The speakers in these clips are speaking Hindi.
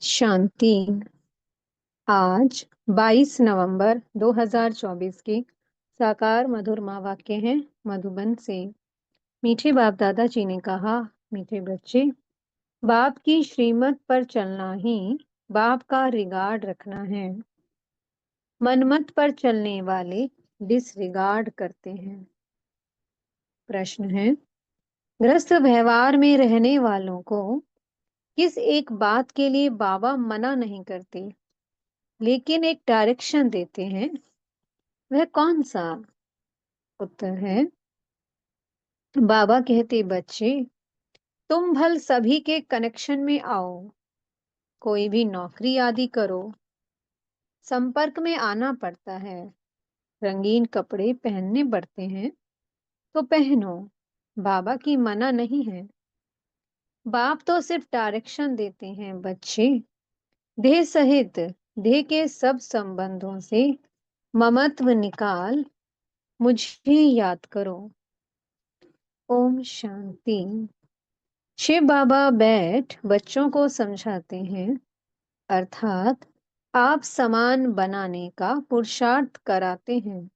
शांति। आज 22 नवंबर 2024 की साकार मधुर माँ वाक्य हैं मधुबन से। मीठे बाप दादा जी ने कहा, मीठे बच्चे, बाप की श्रीमत पर चलना ही बाप का रिगार्ड रखना है। मनमत पर चलने वाले डिसरिगार्ड करते हैं। प्रश्न है, ग्रस्त व्यवहार में रहने वालों को किस एक बात के लिए बाबा मना नहीं करते लेकिन एक डायरेक्शन देते हैं, वह कौन सा? उत्तर है, बाबा कहते, बच्चे, तुम भल सभी के कनेक्शन में आओ, कोई भी नौकरी आदि करो, संपर्क में आना पड़ता है, रंगीन कपड़े पहनने पड़ते हैं तो पहनो, बाबा की मना नहीं है। बाप तो सिर्फ डायरेक्शन देते हैं, बच्चे, देह सहित देह के सब संबंधों से ममत्व निकाल मुझे याद करो। ओम शांति। शिव बाबा बैठ बच्चों को समझाते हैं, अर्थात आप समान बनाने का पुरुषार्थ कराते हैं।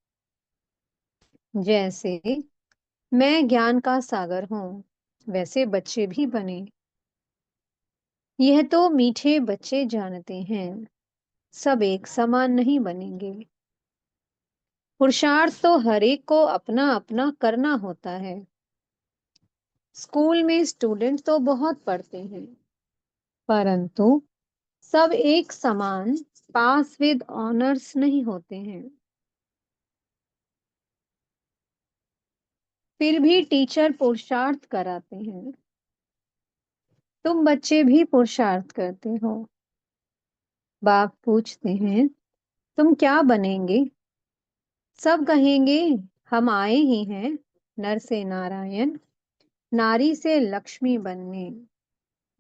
जैसे मैं ज्ञान का सागर हूँ, वैसे बच्चे भी बने। यह तो मीठे बच्चे जानते हैं, सब एक समान नहीं बनेंगे। पुरुषार्थ तो हर एक को अपना अपना करना होता है। स्कूल में स्टूडेंट तो बहुत पढ़ते हैं, परंतु सब एक समान पास विद ऑनर्स नहीं होते हैं। फिर भी टीचर पुरुषार्थ कराते हैं। तुम बच्चे भी पुरुषार्थ करते हो। बाप पूछते हैं, तुम क्या बनेंगे? सब कहेंगे, हम आए ही हैं नर से नारायण, नारी से लक्ष्मी बनने।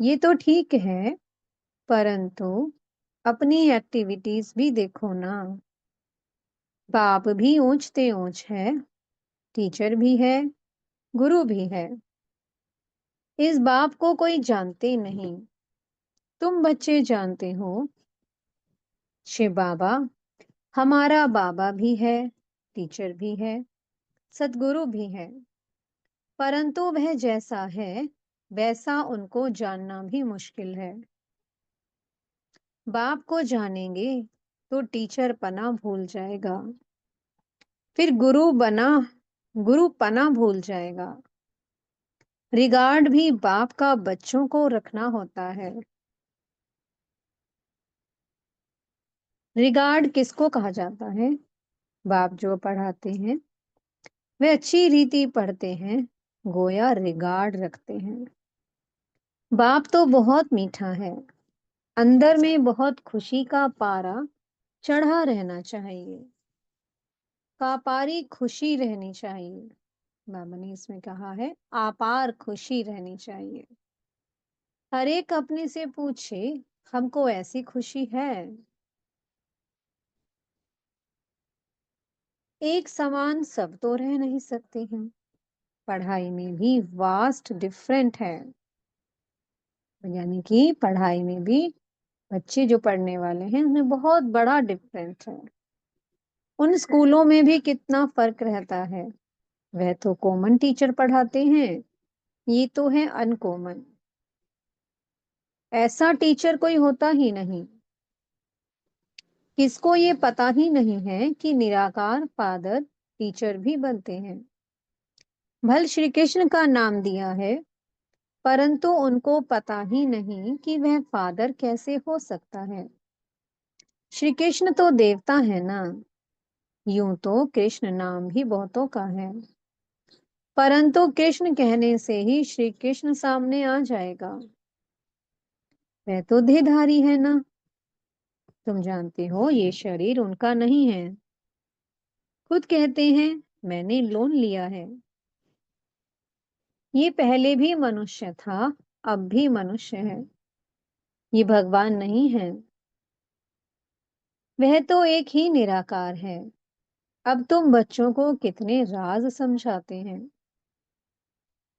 ये तो ठीक है, परंतु अपनी एक्टिविटीज भी देखो ना। बाप भी ऊंचते ऊंच है, टीचर भी है, गुरु भी है। इस बाप को कोई जानते नहीं, तुम बच्चे जानते हो। शिव बाबा हमारा बाबा भी है, टीचर भी है, सदगुरु भी है, परंतु वह जैसा है वैसा उनको जानना भी मुश्किल है। बाप को जानेंगे तो टीचर पना भूल जाएगा, फिर गुरु पना भूल जाएगा। रिगार्ड भी बाप का बच्चों को रखना होता है। रिगार्ड किसको कहा जाता है? बाप जो पढ़ाते हैं वे अच्छी रीति पढ़ते हैं, गोया रिगार्ड रखते हैं। बाप तो बहुत मीठा है, अंदर में बहुत खुशी का पारा चढ़ा रहना चाहिए, कापारी खुशी रहनी चाहिए। बाबा ने इसमें कहा है, आपार खुशी रहनी चाहिए। हर एक अपने से पूछे, हमको ऐसी खुशी है? एक समान सब तो रह नहीं सकते हैं, पढ़ाई में भी वास्ट डिफरेंट है। यानी कि पढ़ाई में भी बच्चे जो पढ़ने वाले हैं उनमें बहुत बड़ा डिफरेंस है। उन स्कूलों में भी कितना फर्क रहता है। वह तो कॉमन टीचर पढ़ाते हैं, ये तो है अनकॉमन। ऐसा टीचर कोई होता ही नहीं। किसको ये पता ही नहीं है कि निराकार फादर टीचर भी बनते हैं। भल श्री कृष्ण का नाम दिया है, परंतु उनको पता ही नहीं कि वह फादर कैसे हो सकता है। श्री कृष्ण तो देवता है ना। यूं तो कृष्ण नाम भी बहुतों का है, परंतु कृष्ण कहने से ही श्री कृष्ण सामने आ जाएगा। वह तो देहधारी है ना। तुम जानते हो ये शरीर उनका नहीं है। खुद कहते हैं, मैंने लोन लिया है। ये पहले भी मनुष्य था, अब भी मनुष्य है। ये भगवान नहीं है। वह तो एक ही निराकार है। अब तुम बच्चों को कितने राज समझाते हैं,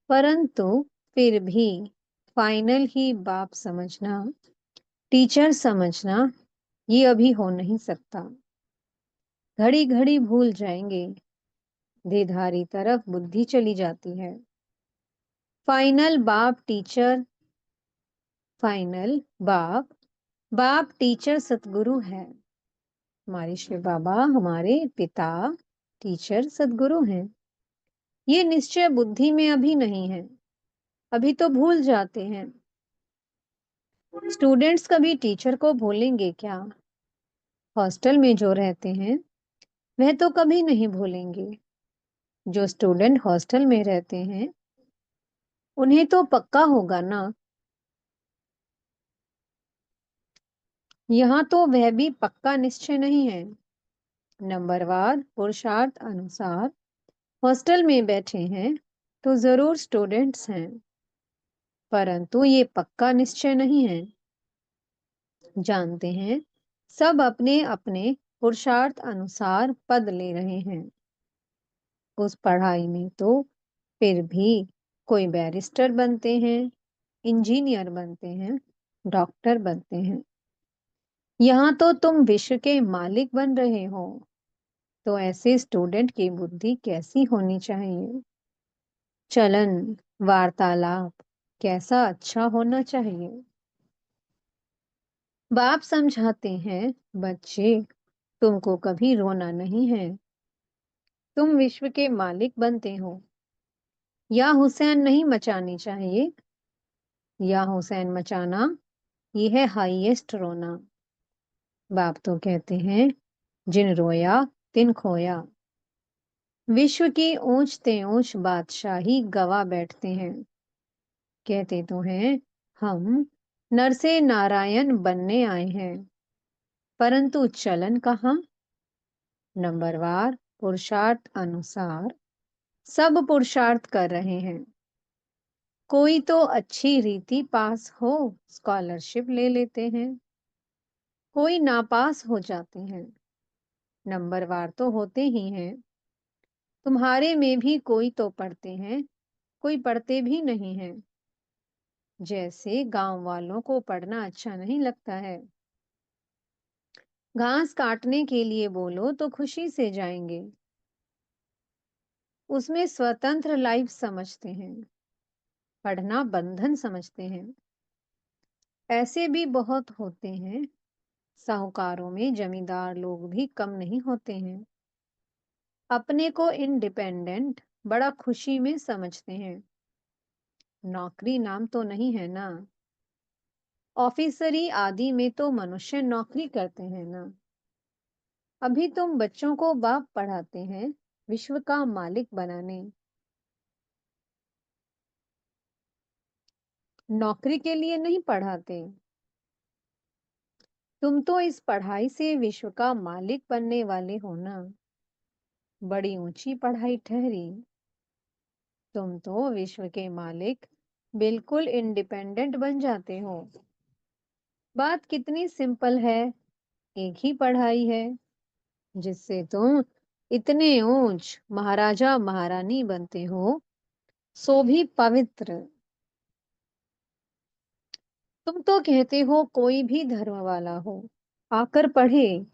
परंतु फिर भी फाइनल ही बाप समझना, टीचर समझना ये अभी हो नहीं सकता। घड़ी घड़ी भूल जाएंगे, देधारी तरफ बुद्धि चली जाती है। फाइनल बाप टीचर, फाइनल बाप, बाप टीचर सतगुरु है। हमारे शिव बाबा हमारे पिता टीचर सतगुरु हैं। ये निश्चय बुद्धि में अभी नहीं है, अभी तो भूल जाते हैं। स्टूडेंट्स कभी टीचर को भूलेंगे क्या? हॉस्टल में जो रहते हैं वह तो कभी नहीं भूलेंगे। जो स्टूडेंट हॉस्टल में रहते हैं उन्हें तो पक्का होगा ना। यहाँ तो वह भी पक्का निश्चय नहीं है। नंबरवार पुरुषार्थ अनुसार हॉस्टल में बैठे हैं तो जरूर स्टूडेंट्स हैं, परंतु ये पक्का निश्चय नहीं है। जानते हैं सब अपने अपने पुरुषार्थ अनुसार पद ले रहे हैं। उस पढ़ाई में तो फिर भी कोई बैरिस्टर बनते हैं, इंजीनियर बनते हैं, डॉक्टर बनते हैं। यहाँ तो तुम विश्व के मालिक बन रहे हो, तो ऐसे स्टूडेंट की बुद्धि कैसी होनी चाहिए? चलन, वार्तालाप कैसा अच्छा होना चाहिए? बाप समझाते हैं, बच्चे तुमको कभी रोना नहीं है। तुम विश्व के मालिक बनते हो। या हुसैन नहीं मचानी चाहिए, या हुसैन मचाना ये है हाईएस्ट रोना। बाप तो कहते हैं, जिन रोया तिन खोया। विश्व की ऊंच ते ऊंच बादशाही गवा बैठते हैं। कहते तो हैं हम नर से नारायण बनने आए हैं, परंतु चलन कहाँ? नंबरवार पुरुषार्थ अनुसार सब पुरुषार्थ कर रहे हैं। कोई तो अच्छी रीति पास हो स्कॉलरशिप ले लेते हैं, कोई नापास हो जाते हैं। नंबरवार तो होते ही हैं। तुम्हारे में भी कोई तो पढ़ते हैं, कोई पढ़ते भी नहीं हैं। जैसे गांव वालों को पढ़ना अच्छा नहीं लगता है। घास काटने के लिए बोलो तो खुशी से जाएंगे। उसमें स्वतंत्र लाइफ समझते हैं, पढ़ना बंधन समझते हैं। ऐसे भी बहुत होते हैं। साहूकारों में जमींदार लोग भी कम नहीं होते हैं। अपने को इंडिपेंडेंट बड़ा खुशी में समझते हैं। नौकरी नाम तो नहीं है ना। ऑफिसरी आदि में तो मनुष्य नौकरी करते हैं ना। अभी तुम बच्चों को बाप पढ़ाते हैं विश्व का मालिक बनाने, नौकरी के लिए नहीं पढ़ाते। तुम तो इस पढ़ाई से विश्व का मालिक बनने वाले हो ना। बड़ी ऊंची पढ़ाई ठहरी। तुम तो विश्व के मालिक बिल्कुल इंडिपेंडेंट बन जाते हो। बात कितनी सिंपल है। एक ही पढ़ाई है जिससे तुम इतने ऊंच महाराजा महारानी बनते हो, सो भी पवित्र। तुम तो कहते हो कोई भी धर्म वाला हो आकर पढ़े,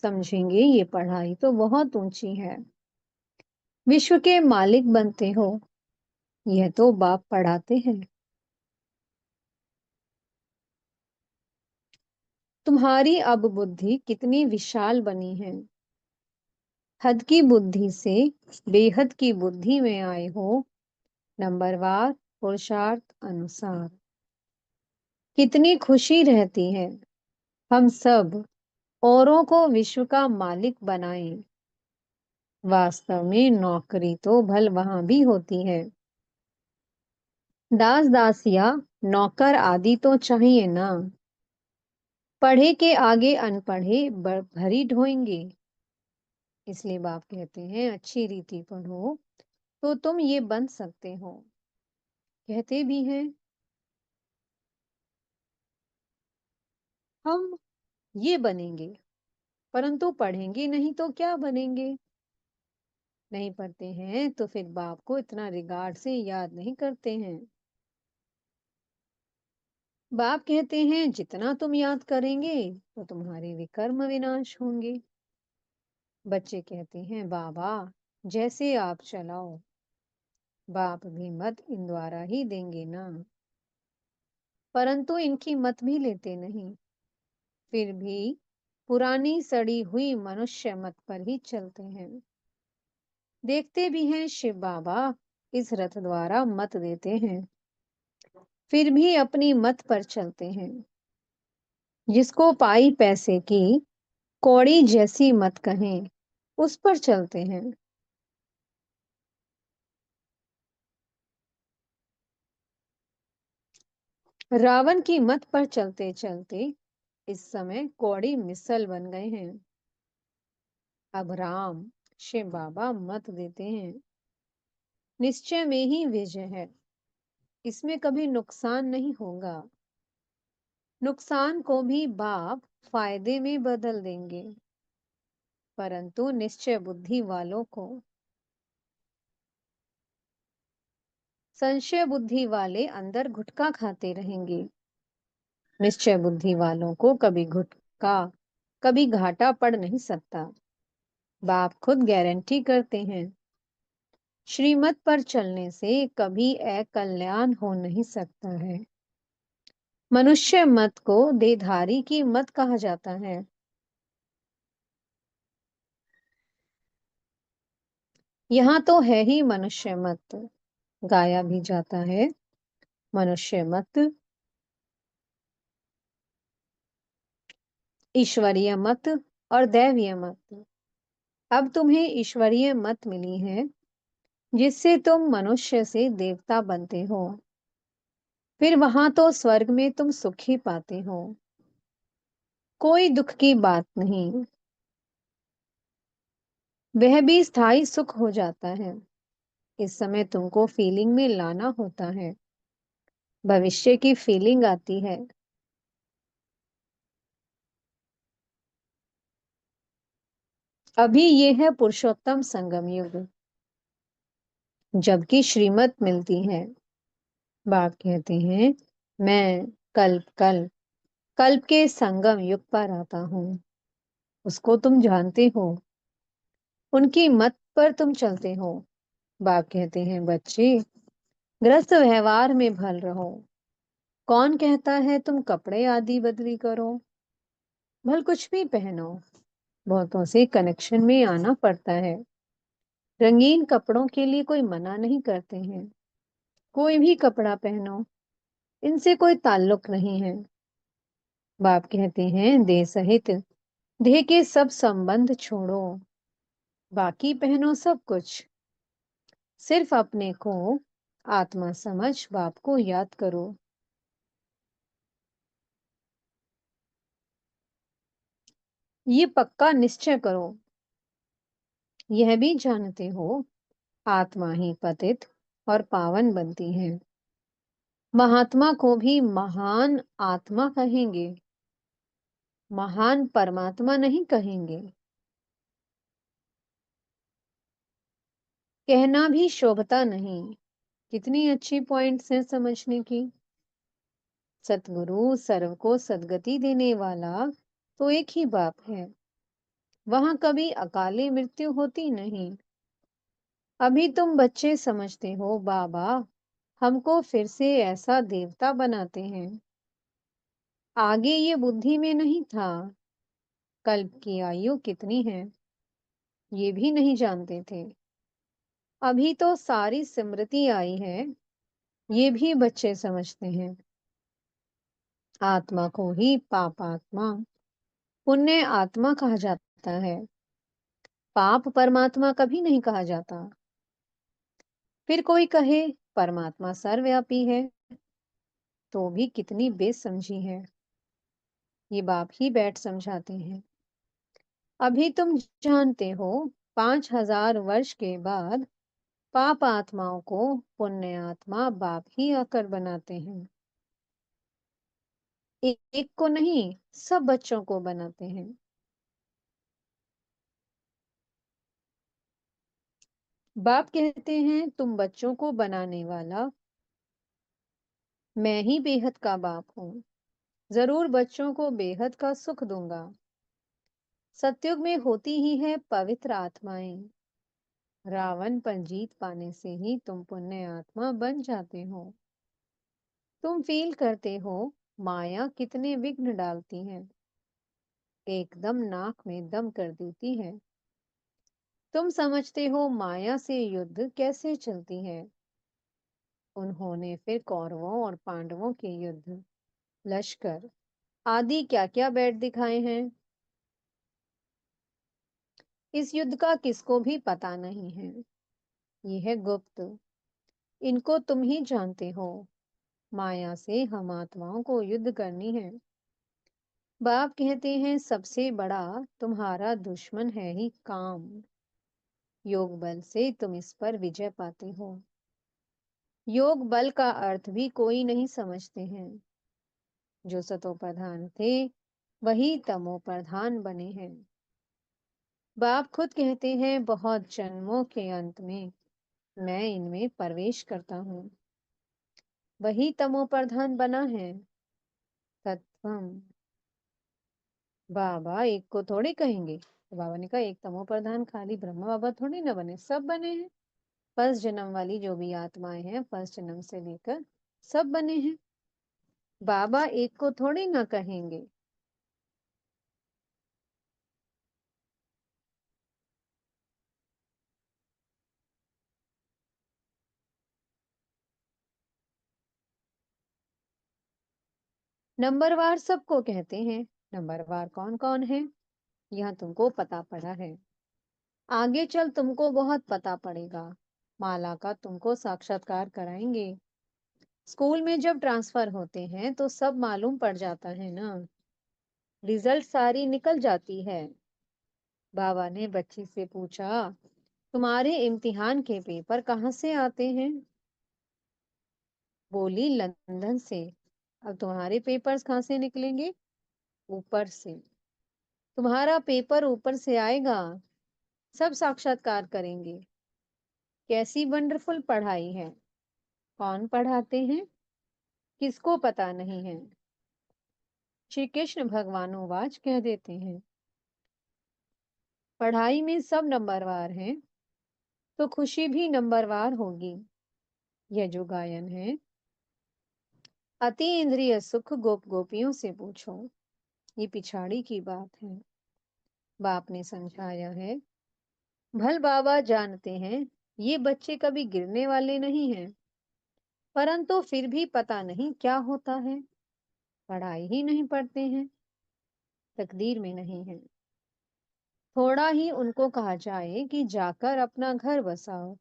समझेंगे ये पढ़ाई तो बहुत ऊंची है। विश्व के मालिक बनते हो, यह तो बाप पढ़ाते हैं। तुम्हारी अब बुद्धि कितनी विशाल बनी है। हद की बुद्धि से बेहद की बुद्धि में आए हो। नंबरवार पुरुषार्थ अनुसार कितनी खुशी रहती है। हम सब औरों को विश्व का मालिक बनाएं। वास्तव में नौकरी तो भल वहां भी होती है। दास दासिया नौकर आदि तो चाहिए ना। पढ़े के आगे अनपढ़े भरी ढोएंगे। इसलिए बाप कहते हैं अच्छी रीति पढ़ो तो तुम ये बन सकते हो। कहते भी हैं हम ये बनेंगे, परंतु पढ़ेंगे नहीं तो क्या बनेंगे? नहीं पढ़ते हैं तो फिर बाप को इतना रिगार्ड से याद नहीं करते हैं। बाप कहते हैं जितना तुम याद करेंगे तो तुम्हारे विकर्म विनाश होंगे। बच्चे कहते हैं बाबा जैसे आप चलाओ। बाप भी मत इन द्वारा ही देंगे ना, परंतु इनकी मत भी लेते नहीं। फिर भी पुरानी सड़ी हुई मनुष्य मत पर ही चलते हैं। देखते भी हैं शिव बाबा इस रथ द्वारा मत देते हैं, फिर भी अपनी मत पर चलते हैं। जिसको पाई पैसे की कौड़ी जैसी मत कहें, उस पर चलते हैं। रावण की मत पर चलते चलते इस समय कौड़ी मिसल बन गए हैं। अब राम शिव बाबा मत देते हैं। निश्चय में ही विजय है, इसमें कभी नुकसान नहीं होगा। नुकसान को भी बाप फायदे में बदल देंगे, परंतु निश्चय बुद्धि वालों को, संशय बुद्धि वाले अंदर गुटखा खाते रहेंगे। निश्चय बुद्धि वालों को कभी गुटखा कभी घाटा पड़ नहीं सकता। बाप खुद गारंटी करते हैं। श्रीमत पर चलने से कभी अकल्याण हो नहीं सकता है। मनुष्य मत को देहधारी की मत कहा जाता है। यहाँ तो है ही मनुष्य मत, गाया भी जाता है। मनुष्य मत, ईश्वरीय मत और दैवीय मत। अब तुम्हें ईश्वरीय मत मिली है, जिससे तुम मनुष्य से देवता बनते हो। फिर वहां तो स्वर्ग में तुम सुख ही पाते हो, कोई दुख की बात नहीं। वह भी स्थायी सुख हो जाता है। इस समय तुमको फीलिंग में लाना होता है। भविष्य की फीलिंग आती है। अभी ये है पुरुषोत्तम संगम युग, जबकि श्रीमत मिलती है। बाप कहते हैं मैं कल्प कल्प कल्प के संगम युग पर आता हूँ। उसको तुम जानते हो, उनकी मत पर तुम चलते हो। बाप कहते हैं बच्चे ग्रस्त व्यवहार में भल रहो। कौन कहता है तुम कपड़े आदि बदली करो? भल कुछ भी पहनो, बहुतों से कनेक्शन में आना पड़ता है। रंगीन कपड़ों के लिए कोई मना नहीं करते हैं। कोई भी कपड़ा पहनो, इनसे कोई ताल्लुक नहीं है। बाप कहते हैं देह सहित देह के सब संबंध छोड़ो, बाकी पहनो सब कुछ। सिर्फ अपने को आत्मा समझ बाप को याद करो। ये पक्का निश्चय करो। यह भी जानते हो आत्मा ही पतित और पावन बनती है। महात्मा को भी महान आत्मा कहेंगे, महान परमात्मा नहीं कहेंगे। कहना भी शोभता नहीं। कितनी अच्छी पॉइंट्स हैं समझने की। सतगुरु सर्व को सद्गति देने वाला तो एक ही बाप है। वहां कभी अकाले मृत्यु होती नहीं। अभी तुम बच्चे समझते हो बाबा हमको फिर से ऐसा देवता बनाते हैं। आगे ये बुद्धि में नहीं था। कल्प की आयु कितनी है ये भी नहीं जानते थे। अभी तो सारी स्मृति आई है, ये भी बच्चे समझते हैं। आत्मा को ही पाप आत्मा पुण्य आत्मा कहा जाता है। पाप परमात्मा कभी नहीं कहा जाता। फिर कोई कहे परमात्मा सर्वव्यापी है, तो भी कितनी बेसमझी है। ये बाप ही बैठ समझाते हैं। अभी तुम जानते हो 5,000 वर्ष के बाद पाप आत्माओं को पुण्य आत्मा बाप ही आकर बनाते हैं। एक को नहीं, सब बच्चों को बनाते हैं। बाप कहते हैं तुम बच्चों को बनाने वाला मैं ही बेहद का बाप हूँ। जरूर बच्चों को बेहद का सुख दूंगा। सतयुग में होती ही है पवित्र आत्माएं। रावण पर जीत पाने से ही तुम पुण्य आत्मा बन जाते हो। तुम फील करते हो माया कितने विघ्न डालती है, एकदम नाक में दम कर देती है। तुम समझते हो माया से युद्ध कैसे चलती है। उन्होंने फिर कौरवों और पांडवों के युद्ध, लश्कर आदि क्या क्या बैठ दिखाए हैं। इस युद्ध का किसको भी पता नहीं है। ये है गुप्त, इनको तुम ही जानते हो। माया से हम आत्माओं को युद्ध करनी है। बाप कहते हैं सबसे बड़ा तुम्हारा दुश्मन है ही काम। योग बल से तुम इस पर विजय पाते हो। योग बल का अर्थ भी कोई नहीं समझते हैं। जो सतो प्रधान थे वही तमो प्रधान बने हैं। बाप खुद कहते हैं बहुत जन्मों के अंत में मैं इनमें प्रवेश करता हूँ। वही तमो प्रधान बना है तत्वम। बाबा एक को थोड़ी कहेंगे, तो बाबा ने कहा एक तमो प्रधान खाली ब्रह्मा बाबा थोड़ी ना बने, सब बने हैं। फर्स्ट जन्म वाली जो भी आत्माएं हैं फर्स्ट जन्म से लेकर सब बने हैं। बाबा एक को थोड़ी ना कहेंगे। नंबरवार सबको कहते हैं। नंबरवार कौन कौन है यह तुमको पता पड़ा है। आगे चल तुमको बहुत पता पड़ेगा। माला का तुमको साक्षात्कार कराएंगे। स्कूल में जब ट्रांसफर होते हैं तो सब मालूम पड़ जाता है ना। रिजल्ट सारी निकल जाती है। बाबा ने बच्ची से पूछा तुम्हारे इम्तिहान के पेपर कहाँ से आते हैं। बोली लंदन से। अब तुम्हारे पेपर्स कहाँ से निकलेंगे, ऊपर से। तुम्हारा पेपर ऊपर से आएगा, सब साक्षात्कार करेंगे। कैसी वंडरफुल पढ़ाई है। कौन पढ़ाते हैं किसको पता नहीं है। श्री कृष्ण भगवानोवाच कह देते हैं पढ़ाई में सब नंबरवार हैं तो खुशी भी नंबरवार होगी। यह जो गायन है अति इंद्रिय सुख गोप गोपियों से पूछो, ये पिछाड़ी की बात है। बाप ने समझाया है भल बाबा जानते हैं ये बच्चे कभी गिरने वाले नहीं हैं, परंतु फिर भी पता नहीं क्या होता है। पढ़ाई ही नहीं पढ़ते हैं, तकदीर में नहीं है। थोड़ा ही उनको कहा जाए कि जाकर अपना घर बसाओ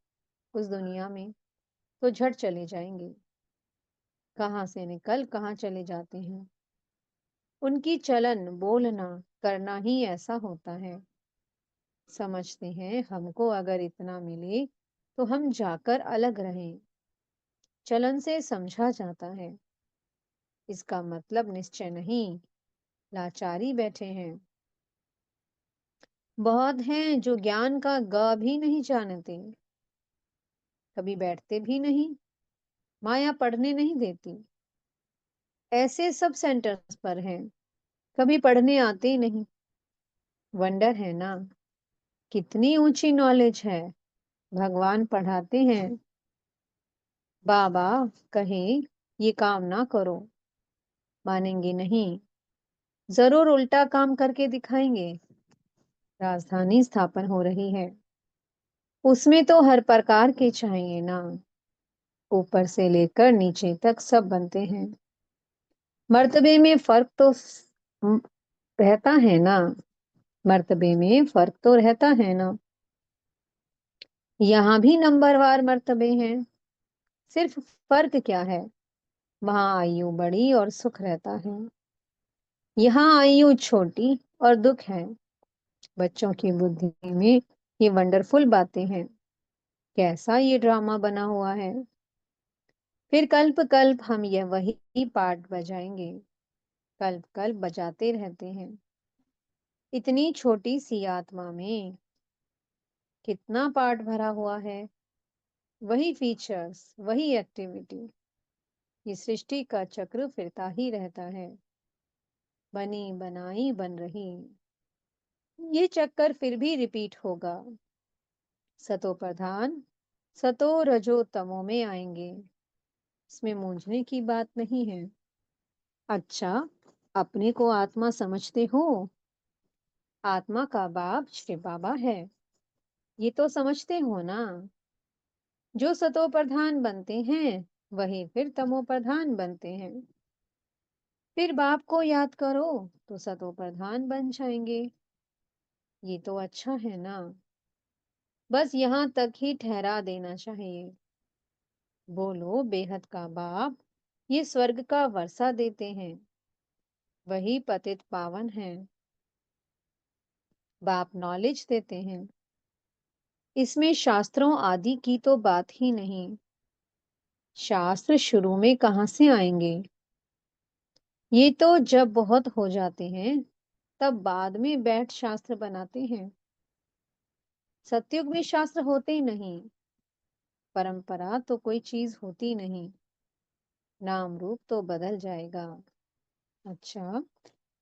उस दुनिया में, तो झट चले जाएंगे। कहाँ से निकल कहाँ चले जाते हैं। उनकी चलन बोलना करना ही ऐसा होता है। समझते हैं हमको अगर इतना मिले तो हम जाकर अलग रहें। चलन से समझा जाता है, इसका मतलब निश्चय नहीं। लाचारी बैठे हैं। बहुत हैं जो ज्ञान का ग भी नहीं जानते, कभी बैठते भी नहीं, माया पढ़ने नहीं देती। ऐसे सब सेंटर्स पर हैं, कभी पढ़ने आते ही नहीं। वंडर है ना, कितनी ऊंची नॉलेज है। भगवान पढ़ाते हैं। बाबा कहे ये काम ना करो, मानेंगे नहीं। जरूर उल्टा काम करके दिखाएंगे। राजधानी स्थापन हो रही है, उसमें तो हर प्रकार के चाहिए ना। ऊपर से लेकर नीचे तक सब बनते हैं। मर्तबे में फर्क तो रहता है ना। मर्तबे में फर्क तो रहता है ना। यहाँ भी नंबरवार मर्तबे हैं, सिर्फ फर्क क्या है, वहां आयु बड़ी और सुख रहता है, यहाँ आयु छोटी और दुख है। बच्चों की बुद्धि में ये वंडरफुल बातें हैं। कैसा ये ड्रामा बना हुआ है। फिर कल्प कल्प हम यह वही पार्ट बजाएंगे। कल्प कल्प बजाते रहते हैं। इतनी छोटी सी आत्मा में कितना पार्ट भरा हुआ है। वही फीचर्स वही एक्टिविटी। ये सृष्टि का चक्र फिरता ही रहता है। बनी बनाई बन रही, ये चक्कर फिर भी रिपीट होगा। सतो प्रधान सतो रजो तमो में आएंगे, इसमें मूंझने की बात नहीं है। अच्छा, अपने को आत्मा समझते हो? आत्मा का बाप श्री बाबा है, ये तो समझते हो ना। जो सतो प्रधान बनते हैं वही फिर तमो प्रधान बनते हैं। फिर बाप को याद करो तो सतो प्रधान बन जाएंगे। ये तो अच्छा है ना। बस यहाँ तक ही ठहरा देना चाहिए। बोलो बेहद का बाप, ये स्वर्ग का वर्षा देते हैं, वही पतित पावन है। बाप नॉलेज देते हैं, इसमें शास्त्रों आदि की तो बात ही नहीं। शास्त्र शुरू में कहाँ से आएंगे? ये तो जब बहुत हो जाते हैं तब बाद में बैठ शास्त्र बनाते हैं। सतयुग में शास्त्र होते ही नहीं। परंपरा तो कोई चीज होती नहीं, नाम रूप तो बदल जाएगा। अच्छा,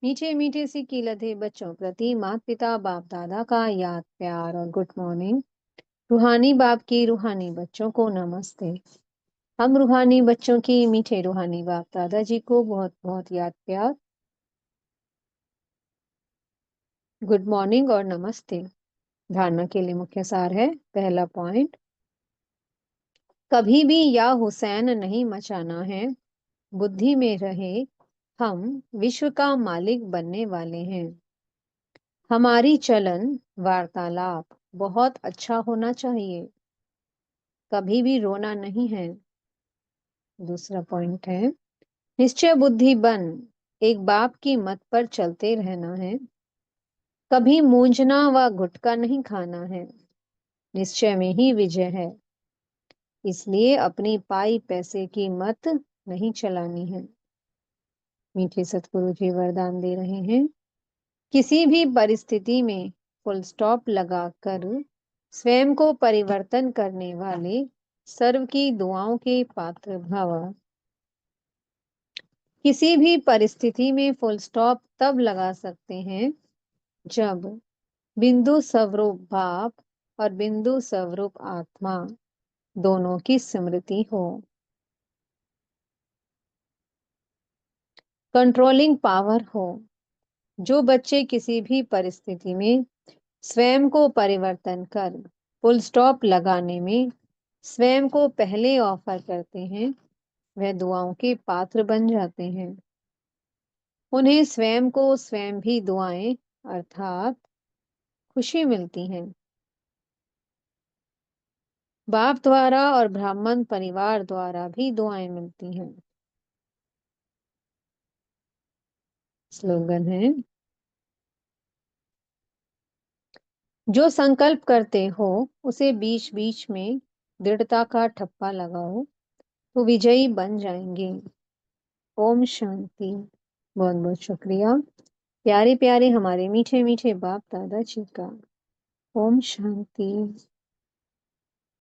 मीठे मीठे सी कीलते बच्चों प्रति माता पिता बाप दादा का याद प्यार और गुड मॉर्निंग। रूहानी बाप की रूहानी बच्चों को नमस्ते। हम रूहानी बच्चों की मीठे रूहानी बाप दादाजी को बहुत बहुत याद प्यार, गुड मॉर्निंग और नमस्ते। धारणा के लिए मुख्य सार है। पहला पॉइंट, कभी भी या हुसैन नहीं मचाना है। बुद्धि में रहे हम विश्व का मालिक बनने वाले हैं। हमारी चलन वार्तालाप बहुत अच्छा होना चाहिए, कभी भी रोना नहीं है। दूसरा पॉइंट है, निश्चय बुद्धि बन एक बाप की मत पर चलते रहना है। कभी मूंझना व गुटका नहीं खाना है, निश्चय में ही विजय है। इसलिए अपनी पाई पैसे की मत नहीं चलानी है। मीठे सतगुरु जी वरदान दे रहे हैं, किसी भी परिस्थिति में फुल स्टॉप लगाकर स्वयं को परिवर्तन करने वाले सर्व की दुआओं के पात्र भव। किसी भी परिस्थिति में फुल स्टॉप तब लगा सकते हैं जब बिंदु स्वरूप भाप और बिंदु स्वरूप आत्मा दोनों की स्मृति हो। कंट्रोलिंग पावर हो। जो बच्चे किसी भी परिस्थिति में स्वयं को परिवर्तन कर फुल स्टॉप लगाने में स्वयं को पहले ऑफर करते हैं, वह दुआओं के पात्र बन जाते हैं। उन्हें स्वयं को स्वयं भी दुआएं अर्थात खुशी मिलती है। बाप द्वारा और ब्राह्मण परिवार द्वारा भी दुआएं मिलती हैं। स्लोगन है, जो संकल्प करते हो उसे बीच बीच में दृढ़ता का ठप्पा लगाओ तो विजयी बन जाएंगे। ओम शांति। बहुत बहुत शुक्रिया प्यारे प्यारे हमारे मीठे मीठे बाप दादा जी का। ओम शांति।